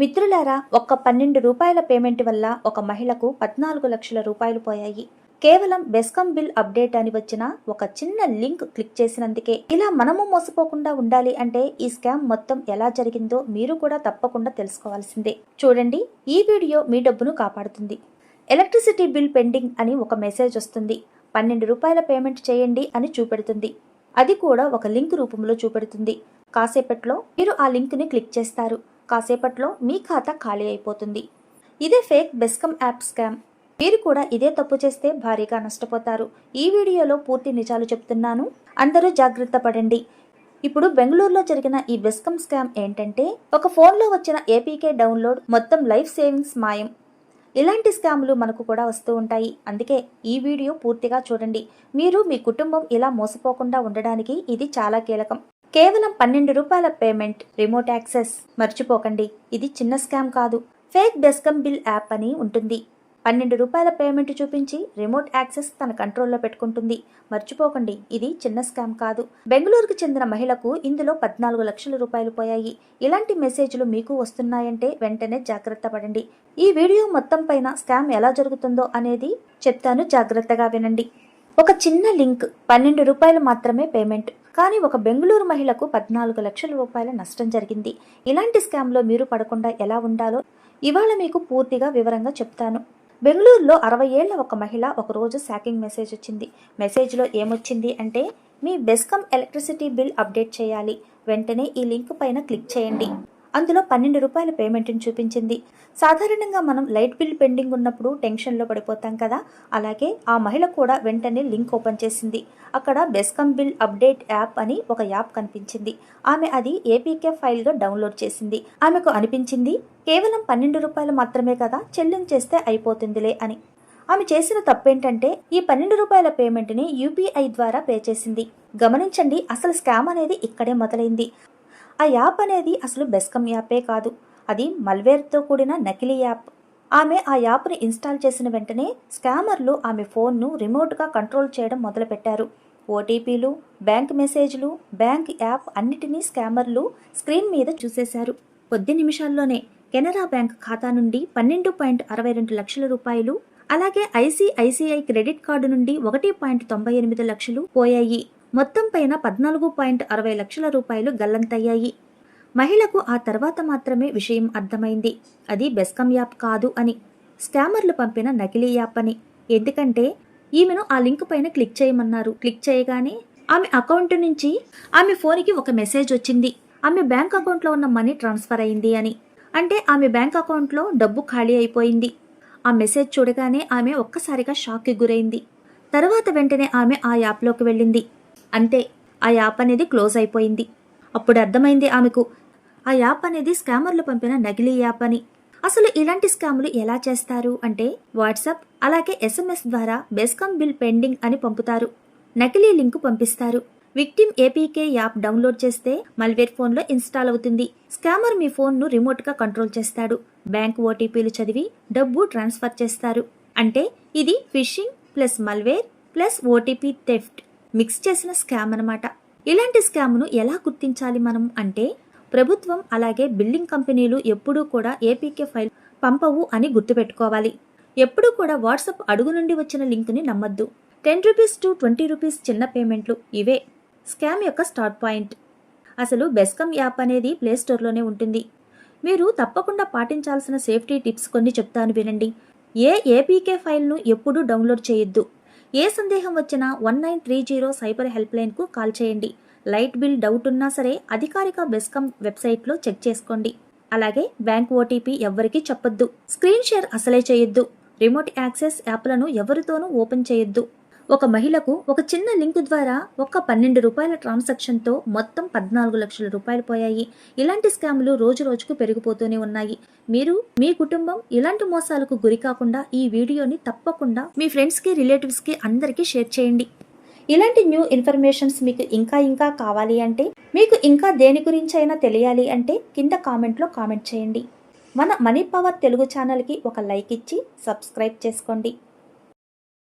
మిత్రులారా, ఒక్క 12 రూపాయల పేమెంట్ వల్ల ఒక మహిళకు 14 లక్షల రూపాయలు పోయాయి. కేవలం బెస్కాం బిల్ అప్డేట్ అని వచ్చిన ఒక చిన్న లింక్ క్లిక్ చేసినందుకే. ఇలా మనము మోసపోకుండా ఉండాలి అంటే ఈ స్కామ్ మొత్తం ఎలా జరిగిందో మీరు కూడా తప్పకుండా తెలుసుకోవాల్సిందే. చూడండి, ఈ వీడియో మీ డబ్బును కాపాడుతుంది. ఎలక్ట్రిసిటీ బిల్ పెండింగ్ అని ఒక మెసేజ్ వస్తుంది. 12 రూపాయల పేమెంట్ చేయండి అని చూపెడుతుంది. అది కూడా ఒక లింక్ రూపంలో చూపెడుతుంది. కాసేపట్లో మీరు ఆ లింక్ ని క్లిక్ చేస్తారు. కాసేపట్లో మీ ఖాతా ఖాళీ అయిపోతుంది. ఇదే ఫేక్ బెస్కాం యాప్ స్కామ్. మీరు కూడా ఇదే తప్పు చేస్తే భారీగా నష్టపోతారు. ఈ వీడియోలో పూర్తి నిజాలు చెప్తున్నాను, అందరూ జాగ్రత్త పడండి. ఇప్పుడు బెంగళూరులో జరిగిన ఈ బెస్కాం స్కామ్ ఏంటంటే, ఒక ఫోన్లో వచ్చిన ఏపీకే డౌన్లోడ్ మొత్తం లైఫ్ సేవింగ్స్ మాయం. ఇలాంటి స్కామ్లు మనకు కూడా వస్తూ ఉంటాయి. అందుకే ఈ వీడియో పూర్తిగా చూడండి. మీరు మీ కుటుంబం ఇలా మోసపోకుండా ఉండడానికి ఇది చాలా కీలకం. కేవలం 12 రూపాయల పేమెంట్, రిమోట్ యాక్సెస్ మర్చిపోకండి. ఇది చిన్న స్కామ్ కాదు. ఫేక్ బెస్కాం బిల్ యాప్ అని ఉంటుంది. 12 రూపాయల పేమెంట్ చూపించి రిమోట్ యాక్సెస్ తన కంట్రోల్లో పెట్టుకుంటుంది. మర్చిపోకండి, ఇది చిన్న స్కామ్ కాదు. బెంగళూరుకు చెందిన మహిళకు ఇందులో 14 లక్షల రూపాయలు పోయాయి. ఇలాంటి మెసేజ్లు మీకు వస్తున్నాయంటే వెంటనే జాగ్రత్త పడండి. ఈ వీడియో మొత్తం పైన స్కామ్ ఎలా జరుగుతుందో అనేది చెప్తాను, జాగ్రత్తగా వినండి. ఒక చిన్న లింక్, 12 రూపాయలు మాత్రమే పేమెంట్. కానీ ఒక బెంగళూరు మహిళకు 14 లక్షల రూపాయల నష్టం జరిగింది. ఇలాంటి స్కామ్లో మీరు పడకుండా ఎలా ఉండాలో ఇవాళ మీకు పూర్తిగా వివరంగా చెప్తాను. బెంగళూరులో 60 ఏళ్ల ఒక మహిళ ఒకరోజు శాకింగ్ మెసేజ్ వచ్చింది. మెసేజ్లో ఏమొచ్చింది అంటే, మీ బెస్కాం ఎలక్ట్రిసిటీ బిల్ అప్డేట్ చేయాలి, వెంటనే ఈ లింక్ పైన క్లిక్ చేయండి. అందులో 12 రూపాయల పేమెంట్ని చూపించింది. సాధారణంగా మనం లైట్ బిల్ పెండింగ్ ఉన్నప్పుడు టెన్షన్లో పడిపోతాం కదా, అలాగే ఆ మహిళ కూడా వెంటనే లింక్ ఓపెన్ చేసింది. అక్కడ బెస్కాం బిల్ అప్డేట్ యాప్ అని ఒక యాప్ కనిపించింది. ఆమె అది ఏపీకే ఫైల్గా డౌన్లోడ్ చేసింది. ఆమెకు అనిపించింది, కేవలం 12 రూపాయలు మాత్రమే కదా, చెల్లించేస్తే అయిపోతుందిలే అని. ఆమె చేసిన తప్పేంటంటే, ఈ 12 రూపాయల పేమెంట్ని యూపీఐ ద్వారా పే చేసింది. గమనించండి, అసలు స్కామ్ అనేది ఇక్కడే మొదలైంది. ఆ యాప్ అనేది అసలు బెస్కాం యాపే కాదు, అది మల్వేర్తో కూడిన నకిలీ యాప్. ఆమె ఆ యాప్ని ఇన్స్టాల్ చేసిన వెంటనే స్కామర్లు ఆమె ఫోన్ను రిమోట్గా కంట్రోల్ చేయడం మొదలుపెట్టారు. ఓటీపీలు, బ్యాంక్ మెసేజ్లు, బ్యాంక్ యాప్ అన్నిటినీ స్కామర్లు స్క్రీన్ మీద చూసేశారు. కొద్ది నిమిషాల్లోనే కెనరా బ్యాంక్ ఖాతా నుండి 12.62 లక్షల రూపాయలు, అలాగే ఐసిఐసిఐ క్రెడిట్ కార్డు నుండి 1.98 లక్షలు పోయాయి. మొత్తం పైన 14.60 లక్షల రూపాయలు గల్లంతయ్యాయి. మహిళకు ఆ తర్వాత మాత్రమే విషయం అర్థమైంది, అది బెస్కాం యాప్ కాదు అని, స్కామర్లు పంపిన నకిలీ యాప్ అని. ఎందుకంటే ఈమెను ఆ లింక్ పైన క్లిక్ చేయమన్నారు. క్లిక్ చేయగానే ఆమె అకౌంట్ నుంచి ఆమె ఫోన్కి ఒక మెసేజ్ వచ్చింది, ఆమె బ్యాంక్ అకౌంట్లో ఉన్న మనీ ట్రాన్స్ఫర్ అయింది అని. అంటే ఆమె బ్యాంక్ అకౌంట్లో డబ్బు ఖాళీ అయిపోయింది. ఆ మెసేజ్ చూడగానే ఆమె ఒక్కసారిగా షాక్కి గురైంది. తర్వాత వెంటనే ఆమె ఆ యాప్లోకి వెళ్ళింది. అంతే, ఆ యాప్ అనేది క్లోజ్ అయిపోయింది. అప్పుడు అర్థమైంది ఆమెకు, ఆ యాప్ అనేది స్కామర్లు పంపిన నకిలీ యాప్ అని. అసలు ఇలాంటి స్కాములు ఎలా చేస్తారు అంటే, వాట్సాప్ అలాగే SMS ద్వారా బెస్కాం బిల్ పెండింగ్ అని పంపుతారు. నకిలీ లింక్ పంపిస్తారు. విక్టిమ్ ఏపీకే యాప్ డౌన్లోడ్ చేస్తే మల్వేర్ ఫోన్లో ఇన్స్టాల్ అవుతుంది. స్కామర్ మీ ఫోన్ను రిమోట్గా కంట్రోల్ చేస్తాడు. బ్యాంక్ ఓటీపీలు చదివి డబ్బు ట్రాన్స్ఫర్ చేస్తారు. అంటే ఇది phishing plus malware plus OTP theft mix చేసిన స్కామ్ అన్నమాట. ఇలాంటి స్కామ్ను ఎలా గుర్తించాలి మనం అంటే, ప్రభుత్వం అలాగే బిల్డింగ్ కంపెనీలు ఎప్పుడూ కూడా ఏపీకే ఫైల్ పంపవు అని గుర్తుపెట్టుకోవాలి. ఎప్పుడూ కూడా వాట్సాప్ అడుగు నుండి వచ్చిన లింక్ని నమ్మద్దు. 10 రూపీస్ టు 20 రూపీస్ చిన్న పేమెంట్లు, ఇవే స్కామ్ యొక్క స్టార్ట్ పాయింట్. అసలు బెస్కాం యాప్ అనేది ప్లేస్టోర్లోనే ఉంటుంది. మీరు తప్పకుండా పాటించాల్సిన సేఫ్టీ టిప్స్ కొన్ని చెప్తాను, వినండి. ఏపీకే ఫైల్ను ఎప్పుడూ డౌన్లోడ్ చేయొద్దు. ఏ సందేహం వచ్చినా 1930 సైబర్ హెల్ప్ లైన్కు కాల్ చేయండి. లైట్ బిల్ డౌట్ ఉన్నా సరే అధికారిక బెస్కాం వెబ్సైట్లో చెక్ చేసుకోండి. అలాగే బ్యాంక్ ఓటీపీ ఎవ్వరికీ చెప్పొద్దు. స్క్రీన్ షేర్ అసలే చేయొద్దు. రిమోట్ యాక్సెస్ యాప్లను ఎవరితోనూ ఓపెన్ చేయొద్దు. ఒక మహిళకు ఒక చిన్న లింక్ ద్వారా ఒక్క 12 రూపాయల ట్రాన్సాక్షన్తో మొత్తం 14 లక్షల రూపాయలు పోయాయి. ఇలాంటి స్కాములు రోజు రోజుకు పెరిగిపోతూనే ఉన్నాయి. మీరు మీ కుటుంబం ఇలాంటి మోసాలకు గురి కాకుండా ఈ వీడియోని తప్పకుండా మీ ఫ్రెండ్స్కి, రిలేటివ్స్కి అందరికీ షేర్ చేయండి. ఇలాంటి న్యూ ఇన్ఫర్మేషన్స్ మీకు ఇంకా కావాలి అంటే, మీకు ఇంకా దేని గురించి అయినా తెలియాలి అంటే కింద కామెంట్లో కామెంట్ చేయండి. మన మనీ పవర్ తెలుగు ఛానల్కి ఒక లైక్ ఇచ్చి సబ్స్క్రైబ్ చేసుకోండి.